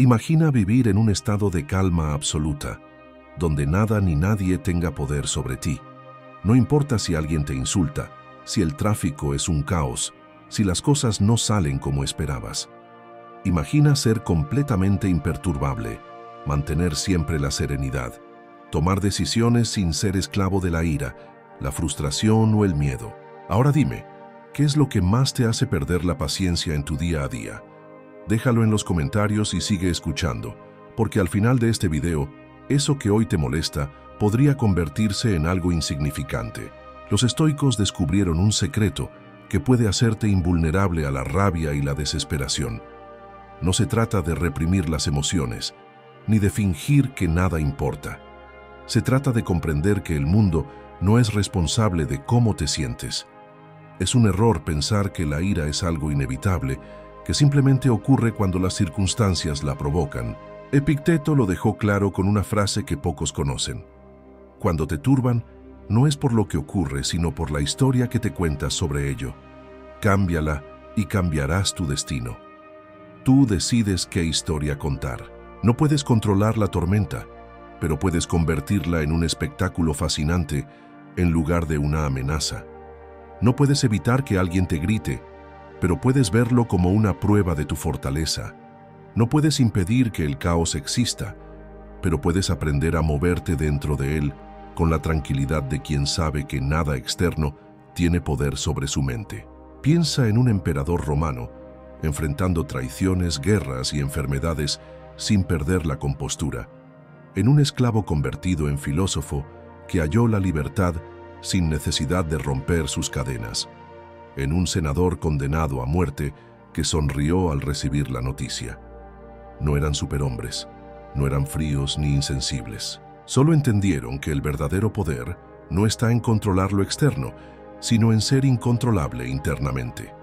Imagina vivir en un estado de calma absoluta, donde nada ni nadie tenga poder sobre ti. No importa si alguien te insulta, si el tráfico es un caos, si las cosas no salen como esperabas. Imagina ser completamente imperturbable, mantener siempre la serenidad, tomar decisiones sin ser esclavo de la ira, la frustración o el miedo. Ahora dime, ¿qué es lo que más te hace perder la paciencia en tu día a día? Déjalo en los comentarios y sigue escuchando, porque al final de este video, eso que hoy te molesta podría convertirse en algo insignificante. Los estoicos descubrieron un secreto que puede hacerte invulnerable a la rabia y la desesperación. No se trata de reprimir las emociones, ni de fingir que nada importa. Se trata de comprender que el mundo no es responsable de cómo te sientes. Es un error pensar que la ira es algo inevitable, que simplemente ocurre cuando las circunstancias la provocan. Epicteto lo dejó claro con una frase que pocos conocen. Cuando te turban, no es por lo que ocurre, sino por la historia que te cuentas sobre ello. Cámbiala y cambiarás tu destino. Tú decides qué historia contar. No puedes controlar la tormenta, pero puedes convertirla en un espectáculo fascinante en lugar de una amenaza. No puedes evitar que alguien te grite, pero puedes verlo como una prueba de tu fortaleza. No puedes impedir que el caos exista, pero puedes aprender a moverte dentro de él con la tranquilidad de quien sabe que nada externo tiene poder sobre su mente. Piensa en un emperador romano, enfrentando traiciones, guerras y enfermedades sin perder la compostura. En un esclavo convertido en filósofo que halló la libertad sin necesidad de romper sus cadenas. En un senador condenado a muerte que sonrió al recibir la noticia. No eran superhombres, no eran fríos ni insensibles. Solo entendieron que el verdadero poder no está en controlar lo externo, sino en ser incontrolable internamente.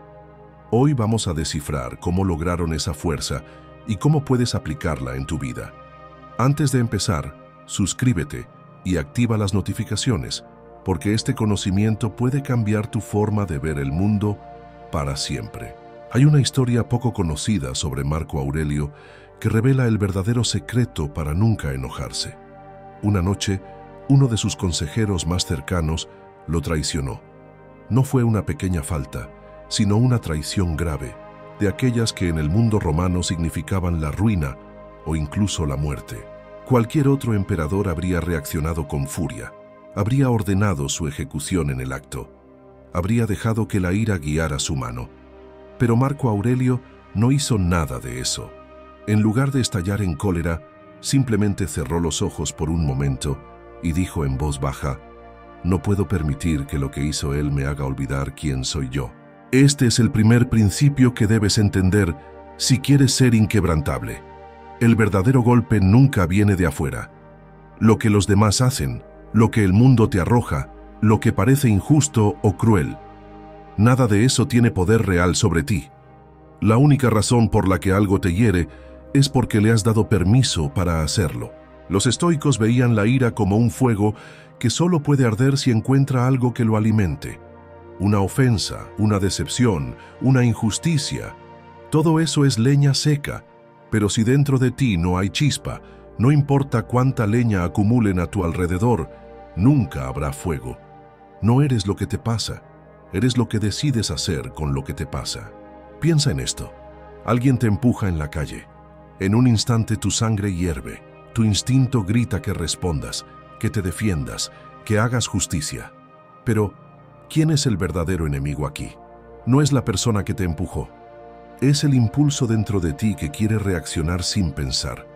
Hoy vamos a descifrar cómo lograron esa fuerza y cómo puedes aplicarla en tu vida. Antes de empezar, suscríbete y activa las notificaciones, porque este conocimiento puede cambiar tu forma de ver el mundo para siempre. Hay una historia poco conocida sobre Marco Aurelio que revela el verdadero secreto para nunca enojarse. Una noche, uno de sus consejeros más cercanos lo traicionó. No fue una pequeña falta, sino una traición grave, de aquellas que en el mundo romano significaban la ruina o incluso la muerte. Cualquier otro emperador habría reaccionado con furia, habría ordenado su ejecución en el acto, habría dejado que la ira guiara su mano. Pero Marco Aurelio no hizo nada de eso. En lugar de estallar en cólera, simplemente cerró los ojos por un momento y dijo en voz baja: «No puedo permitir que lo que hizo él me haga olvidar quién soy yo». Este es el primer principio que debes entender si quieres ser inquebrantable. El verdadero golpe nunca viene de afuera. Lo que los demás hacen, lo que el mundo te arroja, lo que parece injusto o cruel. Nada de eso tiene poder real sobre ti. La única razón por la que algo te hiere es porque le has dado permiso para hacerlo. Los estoicos veían la ira como un fuego que solo puede arder si encuentra algo que lo alimente. Una ofensa, una decepción, una injusticia. Todo eso es leña seca, pero si dentro de ti no hay chispa, no importa cuánta leña acumulen a tu alrededor, nunca habrá fuego. No eres lo que te pasa, eres lo que decides hacer con lo que te pasa. Piensa en esto. Alguien te empuja en la calle. En un instante tu sangre hierve, tu instinto grita que respondas, que te defiendas, que hagas justicia. Pero, ¿quién es el verdadero enemigo aquí? No es la persona que te empujó. Es el impulso dentro de ti que quiere reaccionar sin pensar.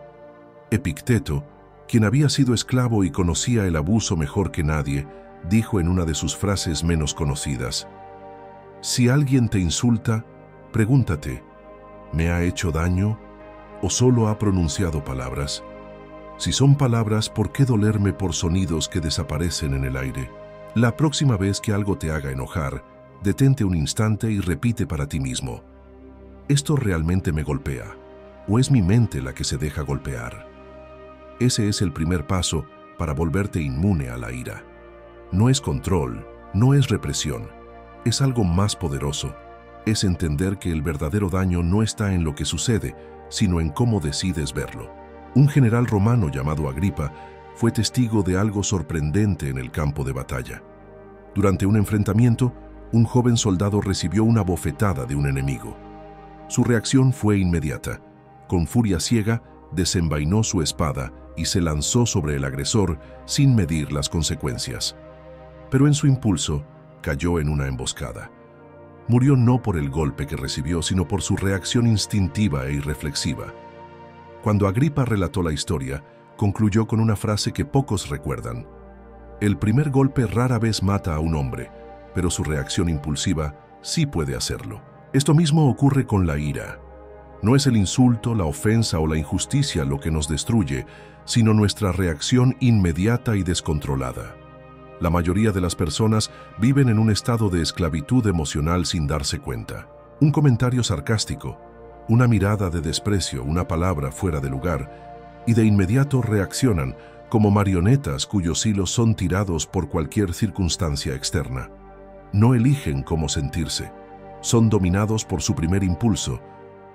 Epicteto, quien había sido esclavo y conocía el abuso mejor que nadie, dijo en una de sus frases menos conocidas: «Si alguien te insulta, pregúntate, ¿me ha hecho daño o solo ha pronunciado palabras? Si son palabras, ¿por qué dolerme por sonidos que desaparecen en el aire?» La próxima vez que algo te haga enojar, detente un instante y repite para ti mismo: ¿esto realmente me golpea? ¿O es mi mente la que se deja golpear? Ese es el primer paso para volverte inmune a la ira. No es control, no es represión, es algo más poderoso. Es entender que el verdadero daño no está en lo que sucede, sino en cómo decides verlo. Un general romano llamado Agripa fue testigo de algo sorprendente en el campo de batalla. Durante un enfrentamiento, un joven soldado recibió una bofetada de un enemigo. Su reacción fue inmediata. Con furia ciega, desenvainó su espada y se lanzó sobre el agresor sin medir las consecuencias. Pero en su impulso, cayó en una emboscada. Murió no por el golpe que recibió, sino por su reacción instintiva e irreflexiva. Cuando Agripa relató la historia, concluyó con una frase que pocos recuerdan. El primer golpe rara vez mata a un hombre, pero su reacción impulsiva sí puede hacerlo. Esto mismo ocurre con la ira. No es el insulto, la ofensa o la injusticia lo que nos destruye, sino nuestra reacción inmediata y descontrolada. La mayoría de las personas viven en un estado de esclavitud emocional sin darse cuenta. Un comentario sarcástico, una mirada de desprecio, una palabra fuera de lugar, y de inmediato reaccionan como marionetas cuyos hilos son tirados por cualquier circunstancia externa. No eligen cómo sentirse, son dominados por su primer impulso,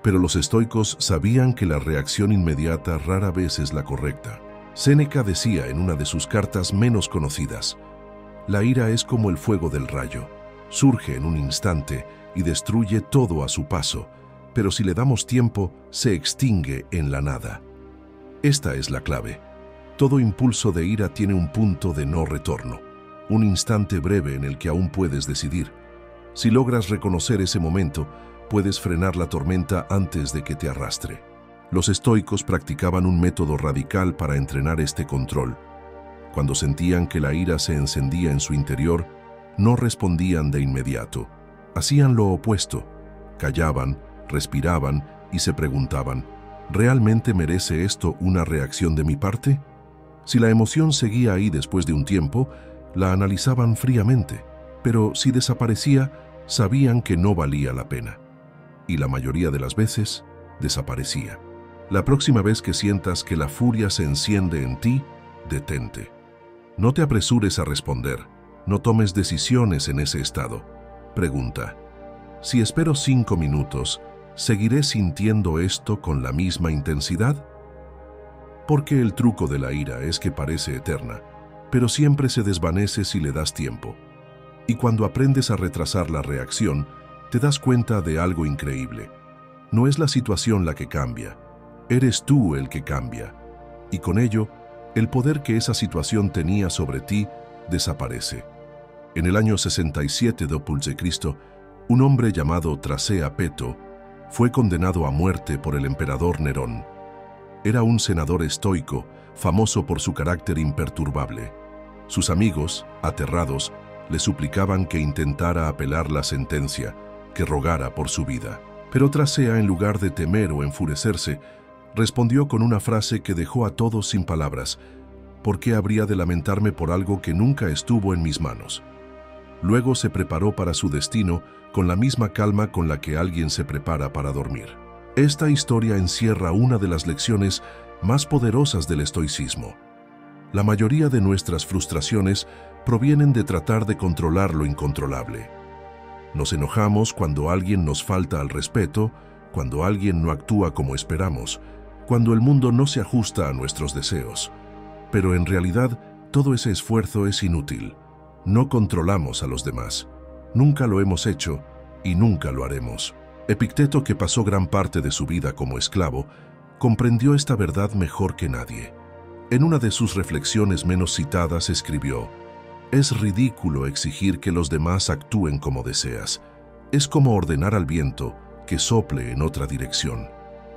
pero los estoicos sabían que la reacción inmediata rara vez es la correcta. Séneca decía en una de sus cartas menos conocidas: la ira es como el fuego del rayo, surge en un instante y destruye todo a su paso, pero si le damos tiempo, se extingue en la nada. Esta es la clave. Todo impulso de ira tiene un punto de no retorno, un instante breve en el que aún puedes decidir. Si logras reconocer ese momento, puedes frenar la tormenta antes de que te arrastre. Los estoicos practicaban un método radical para entrenar este control. Cuando sentían que la ira se encendía en su interior, no respondían de inmediato. Hacían lo opuesto. Callaban, respiraban y se preguntaban: ¿realmente merece esto una reacción de mi parte? Si la emoción seguía ahí después de un tiempo, la analizaban fríamente, pero si desaparecía, sabían que no valía la pena. Y la mayoría de las veces, desaparecía. La próxima vez que sientas que la furia se enciende en ti, detente. No te apresures a responder, no tomes decisiones en ese estado. Pregunta: si espero 5 minutos, ¿seguiré sintiendo esto con la misma intensidad? Porque el truco de la ira es que parece eterna, pero siempre se desvanece si le das tiempo. Y cuando aprendes a retrasar la reacción, te das cuenta de algo increíble. No es la situación la que cambia, eres tú el que cambia. Y con ello, el poder que esa situación tenía sobre ti desaparece. En el año 67 d.C., un hombre llamado Trasea Peto fue condenado a muerte por el emperador Nerón. Era un senador estoico, famoso por su carácter imperturbable. Sus amigos, aterrados, le suplicaban que intentara apelar la sentencia, que rogara por su vida. Pero Trasea, en lugar de temer o enfurecerse, respondió con una frase que dejó a todos sin palabras: ¿por qué habría de lamentarme por algo que nunca estuvo en mis manos? Luego se preparó para su destino con la misma calma con la que alguien se prepara para dormir. Esta historia encierra una de las lecciones más poderosas del estoicismo. La mayoría de nuestras frustraciones provienen de tratar de controlar lo incontrolable. Nos enojamos cuando alguien nos falta al respeto, cuando alguien no actúa como esperamos, cuando el mundo no se ajusta a nuestros deseos. Pero en realidad, todo ese esfuerzo es inútil. No controlamos a los demás. Nunca lo hemos hecho y nunca lo haremos. Epicteto, que pasó gran parte de su vida como esclavo, comprendió esta verdad mejor que nadie. En una de sus reflexiones menos citadas escribió: «Es ridículo exigir que los demás actúen como deseas. Es como ordenar al viento que sople en otra dirección».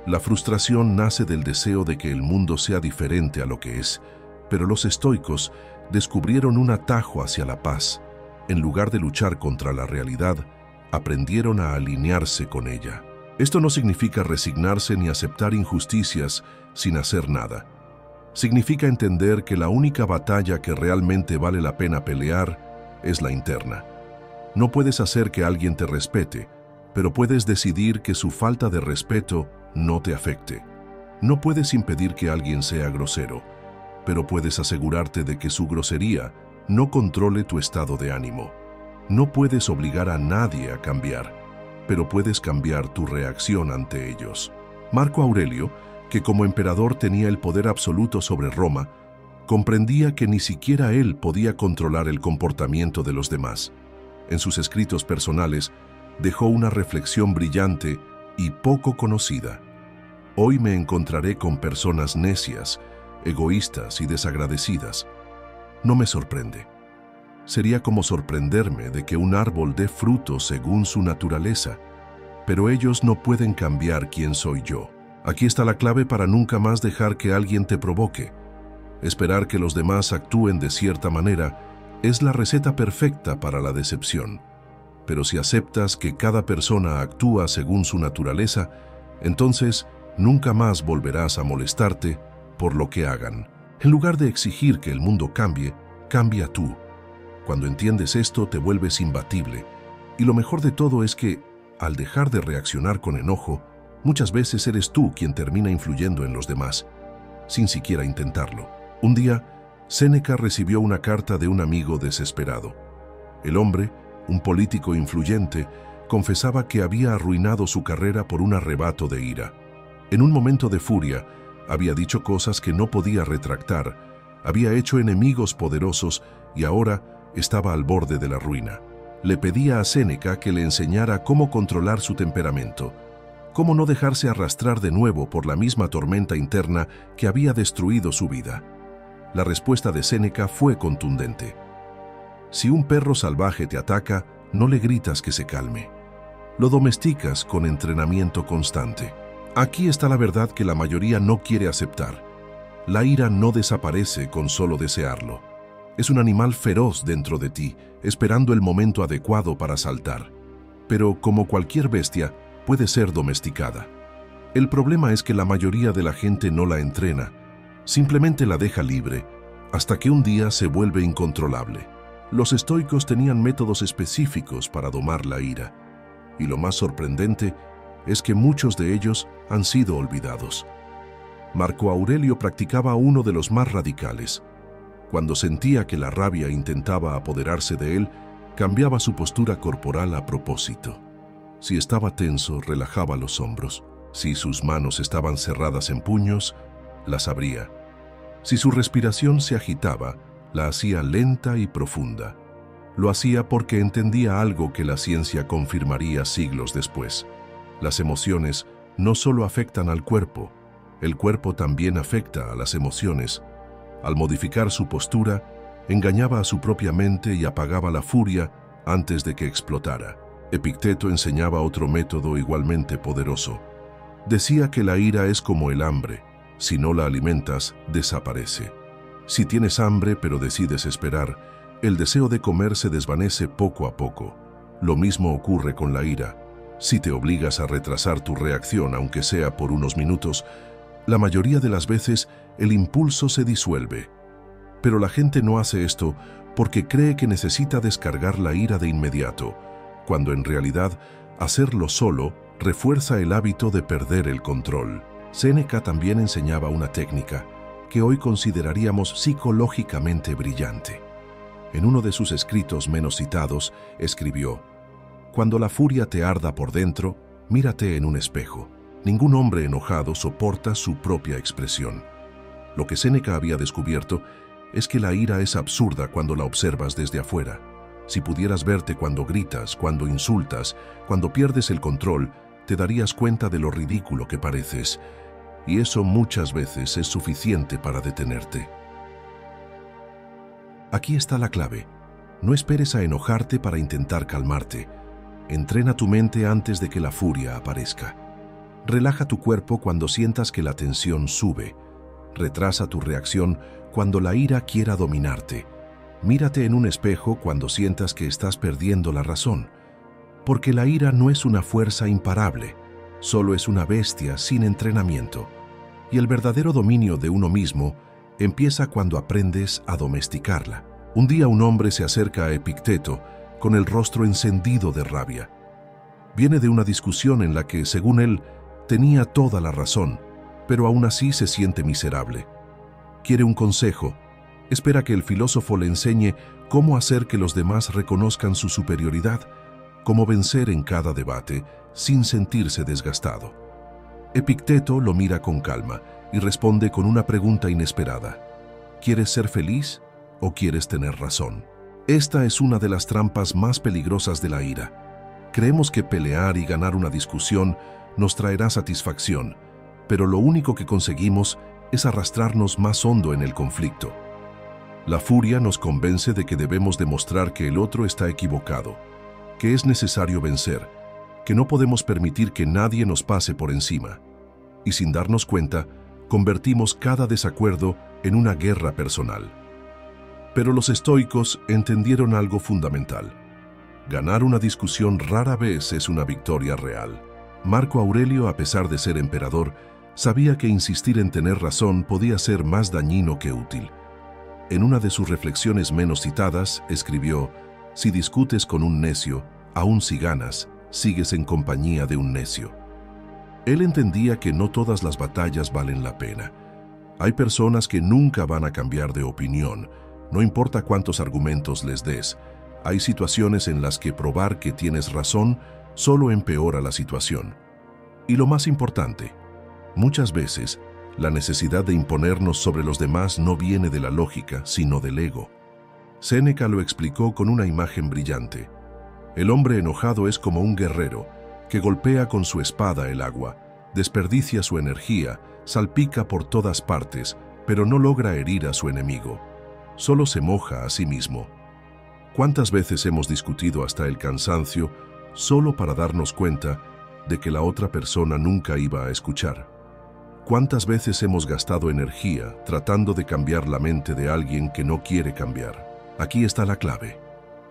La frustración nace del deseo de que el mundo sea diferente a lo que es, pero los estoicos descubrieron un atajo hacia la paz. En lugar de luchar contra la realidad, aprendieron a alinearse con ella. Esto no significa resignarse ni aceptar injusticias sin hacer nada. Significa entender que la única batalla que realmente vale la pena pelear es la interna. No puedes hacer que alguien te respete, pero puedes decidir que su falta de respeto no te afecte. No puedes impedir que alguien sea grosero, pero puedes asegurarte de que su grosería no controle tu estado de ánimo. No puedes obligar a nadie a cambiar, pero puedes cambiar tu reacción ante ellos. Marco Aurelio, que como emperador tenía el poder absoluto sobre Roma, comprendía que ni siquiera él podía controlar el comportamiento de los demás. En sus escritos personales, dejó una reflexión brillante y poco conocida. Hoy me encontraré con personas necias, egoístas y desagradecidas. No me sorprende. Sería como sorprenderme de que un árbol dé frutos según su naturaleza, pero ellos no pueden cambiar quién soy yo. Aquí está la clave para nunca más dejar que alguien te provoque. Esperar que los demás actúen de cierta manera es la receta perfecta para la decepción. Pero si aceptas que cada persona actúa según su naturaleza, entonces nunca más volverás a molestarte por lo que hagan. En lugar de exigir que el mundo cambie, cambia tú. Cuando entiendes esto, te vuelves imbatible. Y lo mejor de todo es que, al dejar de reaccionar con enojo, muchas veces eres tú quien termina influyendo en los demás, sin siquiera intentarlo. Un día, Séneca recibió una carta de un amigo desesperado. El hombre, un político influyente, confesaba que había arruinado su carrera por un arrebato de ira. En un momento de furia, había dicho cosas que no podía retractar, había hecho enemigos poderosos y ahora estaba al borde de la ruina. Le pedía a Séneca que le enseñara cómo controlar su temperamento, cómo no dejarse arrastrar de nuevo por la misma tormenta interna que había destruido su vida. La respuesta de Séneca fue contundente. Si un perro salvaje te ataca, no le gritas que se calme. Lo domesticas con entrenamiento constante. Aquí está la verdad que la mayoría no quiere aceptar. La ira no desaparece con solo desearlo. Es un animal feroz dentro de ti, esperando el momento adecuado para saltar. Pero, como cualquier bestia, puede ser domesticada. El problema es que la mayoría de la gente no la entrena, simplemente la deja libre, hasta que un día se vuelve incontrolable. Los estoicos tenían métodos específicos para domar la ira, y lo más sorprendente es que muchos de ellos han sido olvidados. Marco Aurelio practicaba uno de los más radicales. Cuando sentía que la rabia intentaba apoderarse de él, cambiaba su postura corporal a propósito. Si estaba tenso, relajaba los hombros. Si sus manos estaban cerradas en puños, las abría. Si su respiración se agitaba, la hacía lenta y profunda. Lo hacía porque entendía algo que la ciencia confirmaría siglos después. Las emociones no solo afectan al cuerpo, el cuerpo también afecta a las emociones. Al modificar su postura, engañaba a su propia mente y apagaba la furia antes de que explotara. Epicteto enseñaba otro método igualmente poderoso. Decía que la ira es como el hambre. Si no la alimentas, desaparece. Si tienes hambre pero decides esperar, el deseo de comer se desvanece poco a poco. Lo mismo ocurre con la ira. Si te obligas a retrasar tu reacción, aunque sea por unos minutos, la mayoría de las veces el impulso se disuelve. Pero la gente no hace esto porque cree que necesita descargar la ira de inmediato, cuando en realidad hacerlo solo refuerza el hábito de perder el control. Séneca también enseñaba una técnica que hoy consideraríamos psicológicamente brillante. En uno de sus escritos menos citados, escribió: «Cuando la furia te arda por dentro, mírate en un espejo. Ningún hombre enojado soporta su propia expresión». Lo que Séneca había descubierto es que la ira es absurda cuando la observas desde afuera. Si pudieras verte cuando gritas, cuando insultas, cuando pierdes el control, te darías cuenta de lo ridículo que pareces. Y eso muchas veces es suficiente para detenerte. Aquí está la clave. No esperes a enojarte para intentar calmarte. Entrena tu mente antes de que la furia aparezca. Relaja tu cuerpo cuando sientas que la tensión sube. Retrasa tu reacción cuando la ira quiera dominarte. Mírate en un espejo cuando sientas que estás perdiendo la razón. Porque la ira no es una fuerza imparable, solo es una bestia sin entrenamiento. Y el verdadero dominio de uno mismo empieza cuando aprendes a domesticarla. Un día un hombre se acerca a Epicteto con el rostro encendido de rabia. Viene de una discusión en la que, según él, tenía toda la razón, pero aún así se siente miserable. Quiere un consejo. Espera que el filósofo le enseñe cómo hacer que los demás reconozcan su superioridad, cómo vencer en cada debate sin sentirse desgastado. Epicteto lo mira con calma y responde con una pregunta inesperada. ¿Quieres ser feliz o quieres tener razón? Esta es una de las trampas más peligrosas de la ira. Creemos que pelear y ganar una discusión nos traerá satisfacción, pero lo único que conseguimos es arrastrarnos más hondo en el conflicto. La furia nos convence de que debemos demostrar que el otro está equivocado, que es necesario vencer, que no podemos permitir que nadie nos pase por encima. Y sin darnos cuenta, convertimos cada desacuerdo en una guerra personal. Pero los estoicos entendieron algo fundamental. Ganar una discusión rara vez es una victoria real. Marco Aurelio, a pesar de ser emperador, sabía que insistir en tener razón podía ser más dañino que útil. En una de sus reflexiones menos citadas, escribió: «Si discutes con un necio, aun si ganas, sigues en compañía de un necio». Él entendía que no todas las batallas valen la pena. Hay personas que nunca van a cambiar de opinión, no importa cuántos argumentos les des. Hay situaciones en las que probar que tienes razón solo empeora la situación. Y lo más importante, muchas veces, la necesidad de imponernos sobre los demás no viene de la lógica, sino del ego. Séneca lo explicó con una imagen brillante. El hombre enojado es como un guerrero que golpea con su espada el agua, desperdicia su energía, salpica por todas partes, pero no logra herir a su enemigo. Solo se moja a sí mismo. ¿Cuántas veces hemos discutido hasta el cansancio solo para darnos cuenta de que la otra persona nunca iba a escuchar? ¿Cuántas veces hemos gastado energía tratando de cambiar la mente de alguien que no quiere cambiar? Aquí está la clave.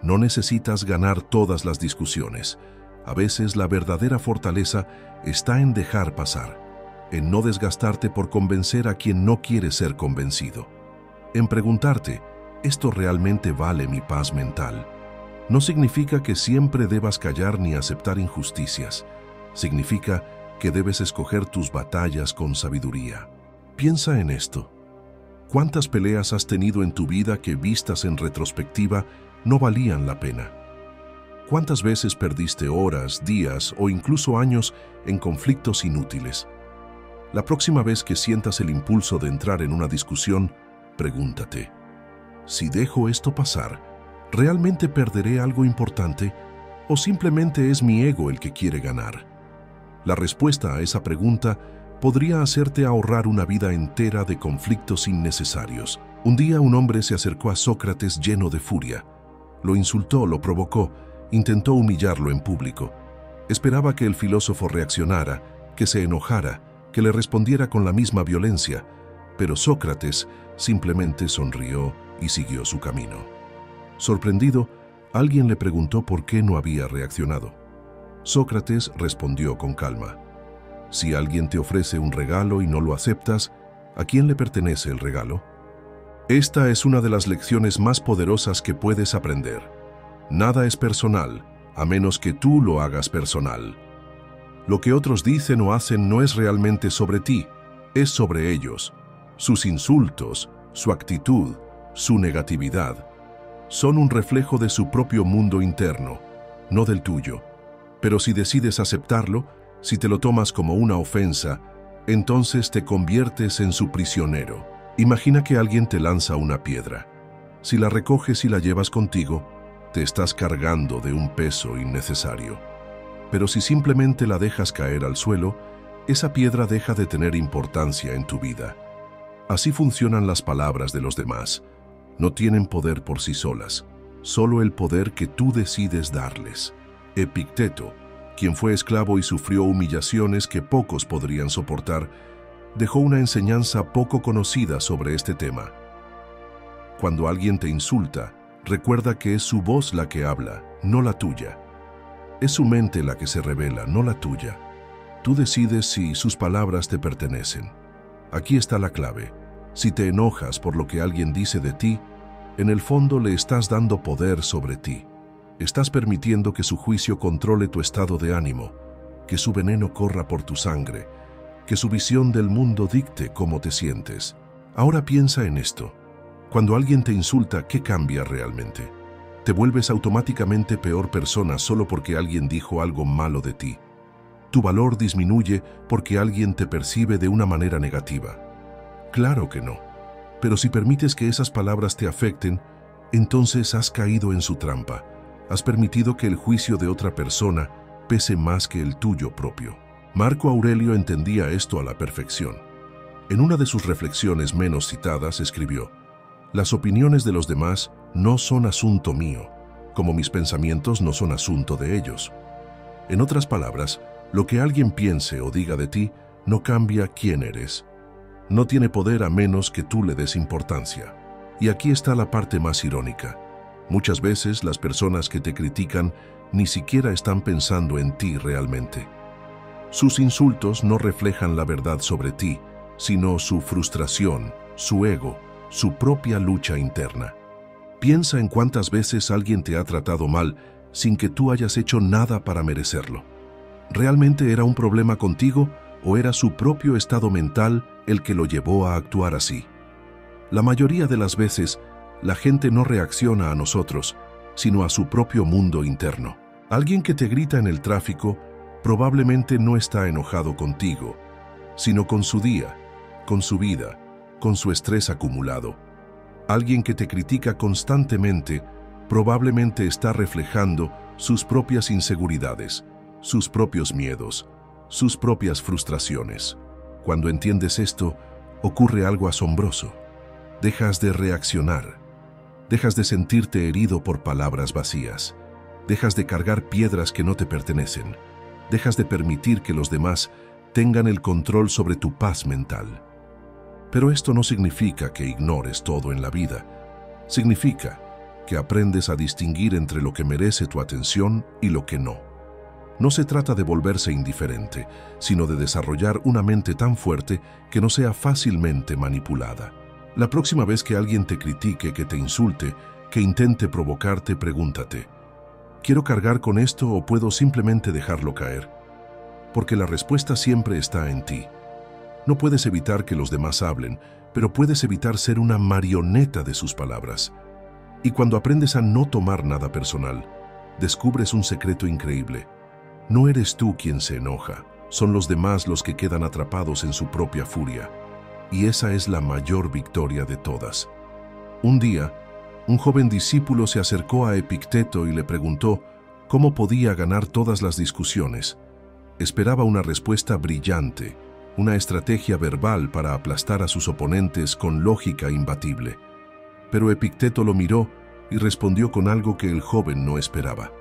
No necesitas ganar todas las discusiones. A veces la verdadera fortaleza está en dejar pasar, en no desgastarte por convencer a quien no quiere ser convencido, en preguntarte: ¿esto realmente vale mi paz mental? No significa que siempre debas callar ni aceptar injusticias. Significa que debes escoger tus batallas con sabiduría. Piensa en esto. ¿Cuántas peleas has tenido en tu vida que, vistas en retrospectiva, no valían la pena? ¿Cuántas veces perdiste horas, días o incluso años en conflictos inútiles? La próxima vez que sientas el impulso de entrar en una discusión, pregúntate: si dejo esto pasar, ¿realmente perderé algo importante o simplemente es mi ego el que quiere ganar? La respuesta a esa pregunta podría hacerte ahorrar una vida entera de conflictos innecesarios. Un día un hombre se acercó a Sócrates lleno de furia. Lo insultó, lo provocó, intentó humillarlo en público. Esperaba que el filósofo reaccionara, que se enojara, que le respondiera con la misma violencia, pero Sócrates simplemente sonrió y siguió su camino. Sorprendido, alguien le preguntó por qué no había reaccionado. Sócrates respondió con calma: si alguien te ofrece un regalo y no lo aceptas, ¿a quién le pertenece el regalo? Esta es una de las lecciones más poderosas que puedes aprender. Nada es personal, a menos que tú lo hagas personal. Lo que otros dicen o hacen no es realmente sobre ti, es sobre ellos. Sus insultos, su actitud, su negatividad, son un reflejo de su propio mundo interno, no del tuyo. Pero si decides aceptarlo, si te lo tomas como una ofensa, entonces te conviertes en su prisionero. Imagina que alguien te lanza una piedra. Si la recoges y la llevas contigo, te estás cargando de un peso innecesario. Pero si simplemente la dejas caer al suelo, esa piedra deja de tener importancia en tu vida. Así funcionan las palabras de los demás. No tienen poder por sí solas, solo el poder que tú decides darles. Epicteto, quien fue esclavo y sufrió humillaciones que pocos podrían soportar, dejó una enseñanza poco conocida sobre este tema. Cuando alguien te insulta, recuerda que es su voz la que habla, no la tuya. Es su mente la que se revela, no la tuya. Tú decides si sus palabras te pertenecen. Aquí está la clave. Si te enojas por lo que alguien dice de ti, en el fondo le estás dando poder sobre ti. Estás permitiendo que su juicio controle tu estado de ánimo, que su veneno corra por tu sangre, que su visión del mundo dicte cómo te sientes. Ahora piensa en esto. Cuando alguien te insulta, ¿qué cambia realmente? ¿Te vuelves automáticamente peor persona solo porque alguien dijo algo malo de ti? Tu valor disminuye porque alguien te percibe de una manera negativa. Claro que no. Pero si permites que esas palabras te afecten, entonces has caído en su trampa. Has permitido que el juicio de otra persona pese más que el tuyo propio. Marco Aurelio entendía esto a la perfección. En una de sus reflexiones menos citadas escribió: «Las opiniones de los demás no son asunto mío, como mis pensamientos no son asunto de ellos». En otras palabras, lo que alguien piense o diga de ti no cambia quién eres. No tiene poder a menos que tú le des importancia. Y aquí está la parte más irónica. Muchas veces las personas que te critican ni siquiera están pensando en ti realmente. Sus insultos no reflejan la verdad sobre ti, sino su frustración, su ego, su propia lucha interna. Piensa en cuántas veces alguien te ha tratado mal sin que tú hayas hecho nada para merecerlo. ¿Realmente era un problema contigo o era su propio estado mental el que lo llevó a actuar así? La mayoría de las veces, la gente no reacciona a nosotros, sino a su propio mundo interno. Alguien que te grita en el tráfico probablemente no está enojado contigo, sino con su día, con su vida, con su estrés acumulado. Alguien que te critica constantemente probablemente está reflejando sus propias inseguridades, sus propios miedos, sus propias frustraciones. Cuando entiendes esto, ocurre algo asombroso. Dejas de reaccionar. Dejas de sentirte herido por palabras vacías. Dejas de cargar piedras que no te pertenecen. Dejas de permitir que los demás tengan el control sobre tu paz mental. Pero esto no significa que ignores todo en la vida. Significa que aprendes a distinguir entre lo que merece tu atención y lo que no. No se trata de volverse indiferente, sino de desarrollar una mente tan fuerte que no sea fácilmente manipulada. La próxima vez que alguien te critique, que te insulte, que intente provocarte, pregúntate: ¿quiero cargar con esto o puedo simplemente dejarlo caer? Porque la respuesta siempre está en ti. No puedes evitar que los demás hablen, pero puedes evitar ser una marioneta de sus palabras. Y cuando aprendes a no tomar nada personal, descubres un secreto increíble. No eres tú quien se enoja, son los demás los que quedan atrapados en su propia furia. Y esa es la mayor victoria de todas. Un día, un joven discípulo se acercó a Epicteto y le preguntó cómo podía ganar todas las discusiones. Esperaba una respuesta brillante, una estrategia verbal para aplastar a sus oponentes con lógica imbatible. Pero Epicteto lo miró y respondió con algo que el joven no esperaba.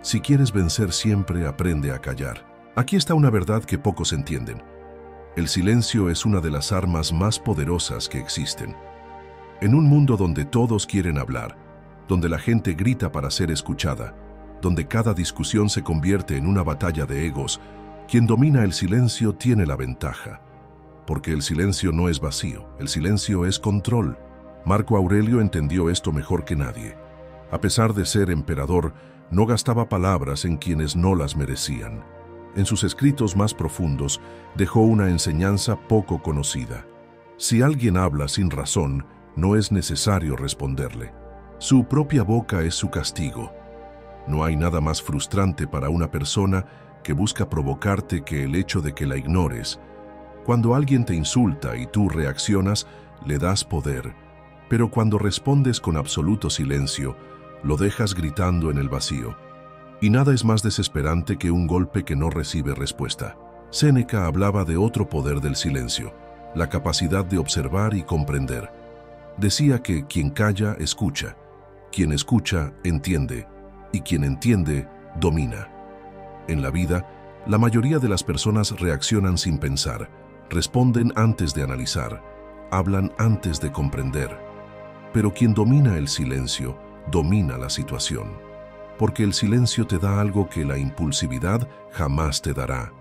Si quieres vencer siempre, aprende a callar. Aquí está una verdad que pocos entienden. El silencio es una de las armas más poderosas que existen. En un mundo donde todos quieren hablar, donde la gente grita para ser escuchada, donde cada discusión se convierte en una batalla de egos, quien domina el silencio tiene la ventaja. Porque el silencio no es vacío, el silencio es control. Marco Aurelio entendió esto mejor que nadie. A pesar de ser emperador, no gastaba palabras en quienes no las merecían. En sus escritos más profundos dejó una enseñanza poco conocida. Si alguien habla sin razón, no es necesario responderle. Su propia boca es su castigo. No hay nada más frustrante para una persona que busca provocarte que el hecho de que la ignores. Cuando alguien te insulta y tú reaccionas, le das poder. Pero cuando respondes con absoluto silencio, lo dejas gritando en el vacío. Y nada es más desesperante que un golpe que no recibe respuesta. Séneca hablaba de otro poder del silencio, la capacidad de observar y comprender. Decía que quien calla, escucha, quien escucha, entiende, y quien entiende, domina. En la vida, la mayoría de las personas reaccionan sin pensar, responden antes de analizar, hablan antes de comprender. Pero quien domina el silencio, domina la situación. Porque el silencio te da algo que la impulsividad jamás te dará: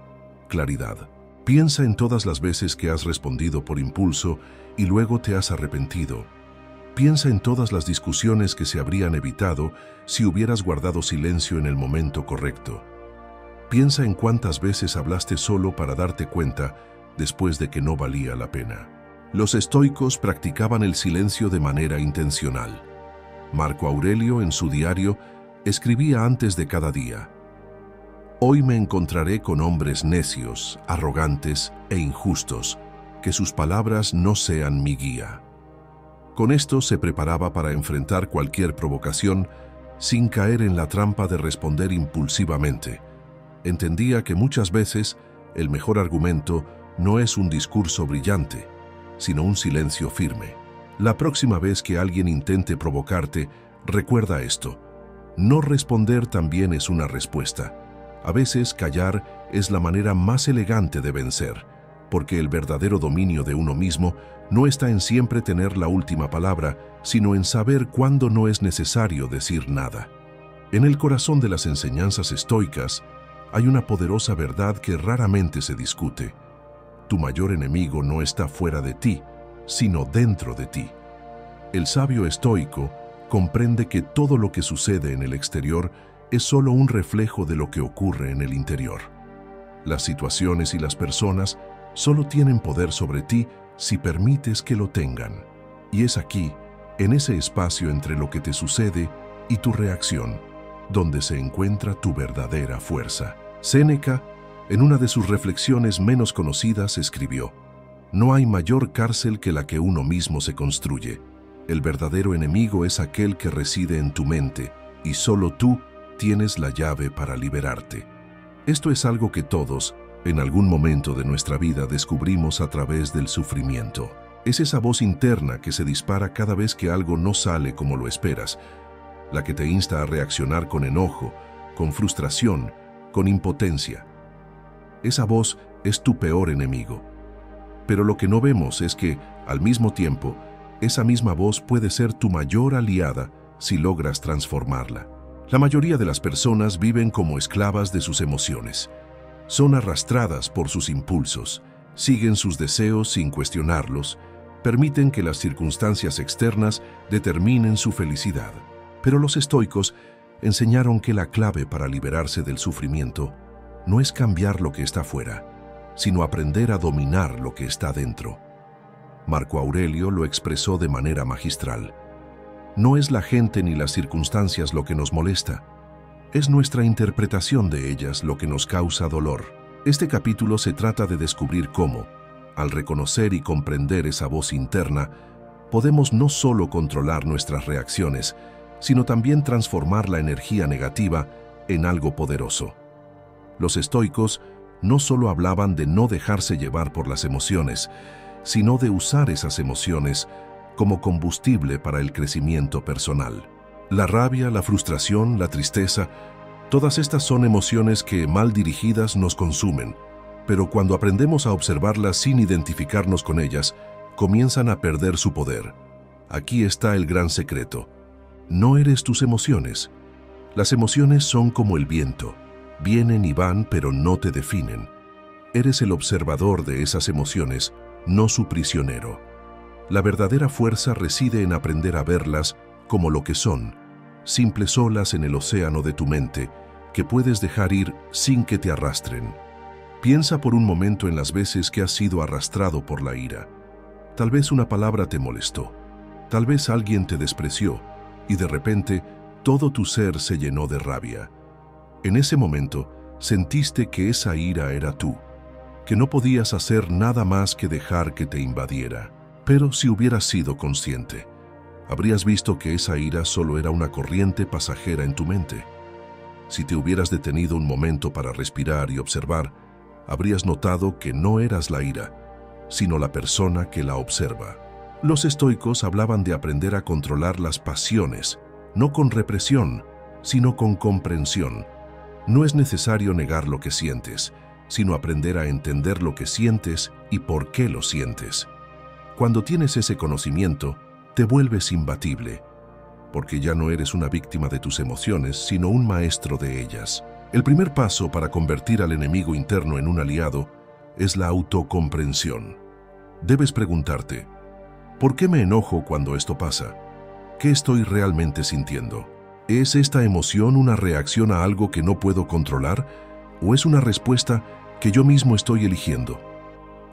claridad. Piensa en todas las veces que has respondido por impulso y luego te has arrepentido. Piensa en todas las discusiones que se habrían evitado si hubieras guardado silencio en el momento correcto. Piensa en cuántas veces hablaste solo para darte cuenta después de que no valía la pena. Los estoicos practicaban el silencio de manera intencional. Marco Aurelio, en su diario, escribía antes de cada día: Hoy me encontraré con hombres necios, arrogantes e injustos, que sus palabras no sean mi guía. Con esto se preparaba para enfrentar cualquier provocación sin caer en la trampa de responder impulsivamente. Entendía que muchas veces el mejor argumento no es un discurso brillante, sino un silencio firme. La próxima vez que alguien intente provocarte, recuerda esto: no responder también es una respuesta. A veces callar es la manera más elegante de vencer, porque el verdadero dominio de uno mismo no está en siempre tener la última palabra, sino en saber cuándo no es necesario decir nada. En el corazón de las enseñanzas estoicas hay una poderosa verdad que raramente se discute. Tu mayor enemigo no está fuera de ti, sino dentro de ti. El sabio estoico comprende que todo lo que sucede en el exterior es solo un reflejo de lo que ocurre en el interior. Las situaciones y las personas solo tienen poder sobre ti si permites que lo tengan. Y es aquí, en ese espacio entre lo que te sucede y tu reacción, donde se encuentra tu verdadera fuerza. Séneca, en una de sus reflexiones menos conocidas, escribió: «No hay mayor cárcel que la que uno mismo se construye. El verdadero enemigo es aquel que reside en tu mente, y solo tú tienes la llave para liberarte». Esto es algo que todos, en algún momento de nuestra vida, descubrimos a través del sufrimiento. Es esa voz interna que se dispara cada vez que algo no sale como lo esperas, la que te insta a reaccionar con enojo, con frustración, con impotencia. Esa voz es tu peor enemigo. Pero lo que no vemos es que, al mismo tiempo, esa misma voz puede ser tu mayor aliada si logras transformarla. La mayoría de las personas viven como esclavas de sus emociones. Son arrastradas por sus impulsos, siguen sus deseos sin cuestionarlos, permiten que las circunstancias externas determinen su felicidad. Pero los estoicos enseñaron que la clave para liberarse del sufrimiento no es cambiar lo que está fuera, sino aprender a dominar lo que está dentro. Marco Aurelio lo expresó de manera magistral: «No es la gente ni las circunstancias lo que nos molesta, es nuestra interpretación de ellas lo que nos causa dolor». Este capítulo se trata de descubrir cómo, al reconocer y comprender esa voz interna, podemos no solo controlar nuestras reacciones, sino también transformar la energía negativa en algo poderoso. Los estoicos no solo hablaban de no dejarse llevar por las emociones, sino de usar esas emociones como combustible para el crecimiento personal. La rabia, la frustración, la tristeza, todas estas son emociones que, mal dirigidas, nos consumen, pero cuando aprendemos a observarlas sin identificarnos con ellas, comienzan a perder su poder. Aquí está el gran secreto: no eres tus emociones. Las emociones son como el viento, vienen y van, pero no te definen. Eres el observador de esas emociones, no su prisionero. La verdadera fuerza reside en aprender a verlas como lo que son, simples olas en el océano de tu mente, que puedes dejar ir sin que te arrastren. Piensa por un momento en las veces que has sido arrastrado por la ira. Tal vez una palabra te molestó, tal vez alguien te despreció, y de repente todo tu ser se llenó de rabia. En ese momento sentiste que esa ira era tú, que no podías hacer nada más que dejar que te invadiera. Pero si hubieras sido consciente, habrías visto que esa ira solo era una corriente pasajera en tu mente. Si te hubieras detenido un momento para respirar y observar, habrías notado que no eras la ira, sino la persona que la observa. Los estoicos hablaban de aprender a controlar las pasiones, no con represión, sino con comprensión. No es necesario negar lo que sientes, sino aprender a entender lo que sientes y por qué lo sientes. Cuando tienes ese conocimiento, te vuelves imbatible, porque ya no eres una víctima de tus emociones, sino un maestro de ellas. El primer paso para convertir al enemigo interno en un aliado es la autocomprensión. Debes preguntarte: ¿por qué me enojo cuando esto pasa? ¿Qué estoy realmente sintiendo? ¿Es esta emoción una reacción a algo que no puedo controlar o es una respuesta que yo mismo estoy eligiendo?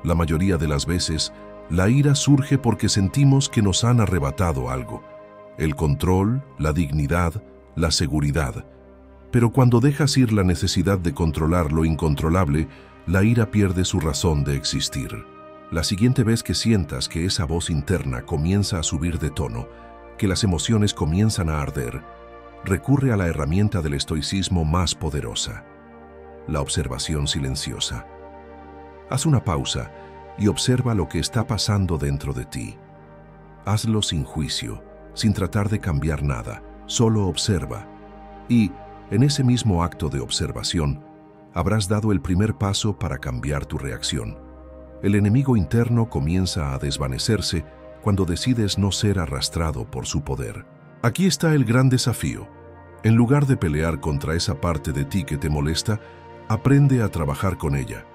La mayoría de las veces, la ira surge porque sentimos que nos han arrebatado algo: el control, la dignidad, la seguridad. Pero cuando dejas ir la necesidad de controlar lo incontrolable, la ira pierde su razón de existir. La siguiente vez que sientas que esa voz interna comienza a subir de tono, que las emociones comienzan a arder, recurre a la herramienta del estoicismo más poderosa, la observación silenciosa. Haz una pausa y observa lo que está pasando dentro de ti. Hazlo sin juicio, sin tratar de cambiar nada, solo observa. Y, en ese mismo acto de observación, habrás dado el primer paso para cambiar tu reacción. El enemigo interno comienza a desvanecerse cuando decides no ser arrastrado por su poder. Aquí está el gran desafío. En lugar de pelear contra esa parte de ti que te molesta, aprende a trabajar con ella.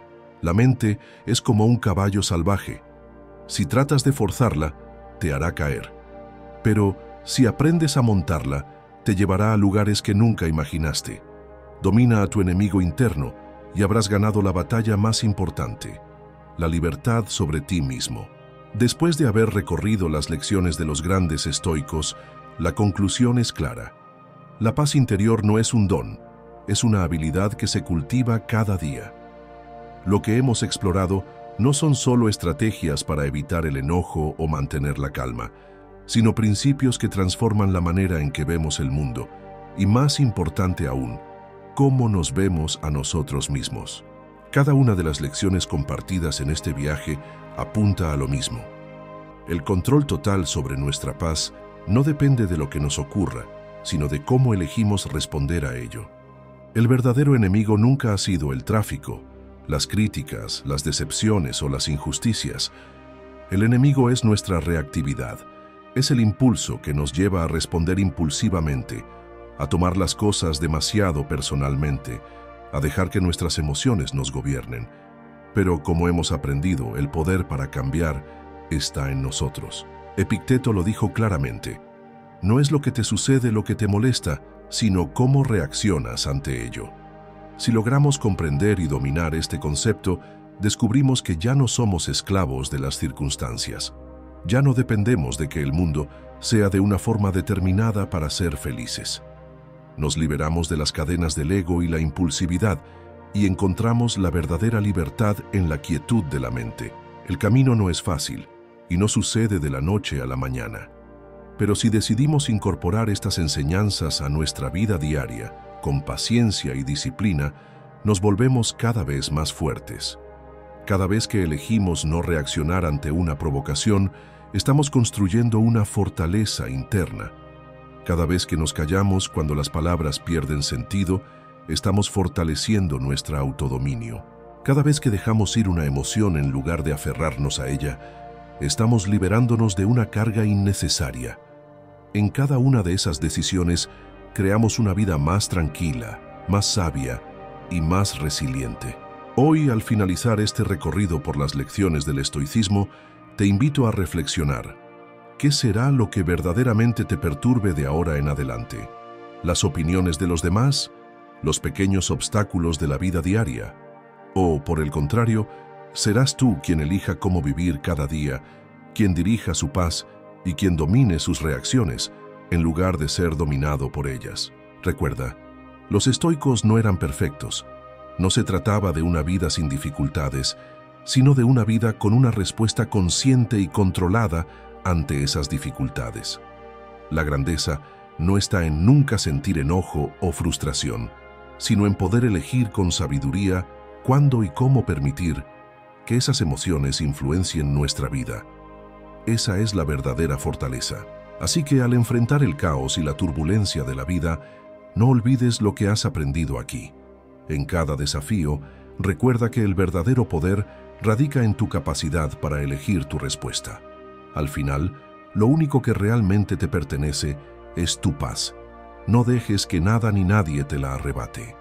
La mente es como un caballo salvaje. Si tratas de forzarla, te hará caer. Pero si aprendes a montarla, te llevará a lugares que nunca imaginaste. Domina a tu enemigo interno y habrás ganado la batalla más importante, la libertad sobre ti mismo. Después de haber recorrido las lecciones de los grandes estoicos, la conclusión es clara. La paz interior no es un don, es una habilidad que se cultiva cada día. Lo que hemos explorado no son solo estrategias para evitar el enojo o mantener la calma, sino principios que transforman la manera en que vemos el mundo, y más importante aún, cómo nos vemos a nosotros mismos. Cada una de las lecciones compartidas en este viaje apunta a lo mismo. El control total sobre nuestra paz no depende de lo que nos ocurra, sino de cómo elegimos responder a ello. El verdadero enemigo nunca ha sido el tráfico, las críticas, las decepciones o las injusticias. El enemigo es nuestra reactividad. Es el impulso que nos lleva a responder impulsivamente, a tomar las cosas demasiado personalmente, a dejar que nuestras emociones nos gobiernen. Pero como hemos aprendido, el poder para cambiar está en nosotros. Epicteto lo dijo claramente: no es lo que te sucede lo que te molesta, sino cómo reaccionas ante ello. Si logramos comprender y dominar este concepto, descubrimos que ya no somos esclavos de las circunstancias. Ya no dependemos de que el mundo sea de una forma determinada para ser felices. Nos liberamos de las cadenas del ego y la impulsividad y encontramos la verdadera libertad en la quietud de la mente. El camino no es fácil y no sucede de la noche a la mañana. Pero si decidimos incorporar estas enseñanzas a nuestra vida diaria, con paciencia y disciplina, nos volvemos cada vez más fuertes. Cada vez que elegimos no reaccionar ante una provocación, estamos construyendo una fortaleza interna. Cada vez que nos callamos cuando las palabras pierden sentido, estamos fortaleciendo nuestro autodominio. Cada vez que dejamos ir una emoción en lugar de aferrarnos a ella, estamos liberándonos de una carga innecesaria. En cada una de esas decisiones, creamos una vida más tranquila, más sabia y más resiliente. Hoy, al finalizar este recorrido por las lecciones del estoicismo, te invito a reflexionar. ¿Qué será lo que verdaderamente te perturbe de ahora en adelante? ¿Las opiniones de los demás? ¿Los pequeños obstáculos de la vida diaria? ¿O, por el contrario, serás tú quien elija cómo vivir cada día, quien dirija su paz y quien domine sus reacciones, en lugar de ser dominado por ellas? Recuerda, los estoicos no eran perfectos. No se trataba de una vida sin dificultades, sino de una vida con una respuesta consciente y controlada ante esas dificultades. La grandeza no está en nunca sentir enojo o frustración, sino en poder elegir con sabiduría cuándo y cómo permitir que esas emociones influencien nuestra vida. Esa es la verdadera fortaleza. Así que al enfrentar el caos y la turbulencia de la vida, no olvides lo que has aprendido aquí. En cada desafío, recuerda que el verdadero poder radica en tu capacidad para elegir tu respuesta. Al final, lo único que realmente te pertenece es tu paz. No dejes que nada ni nadie te la arrebate.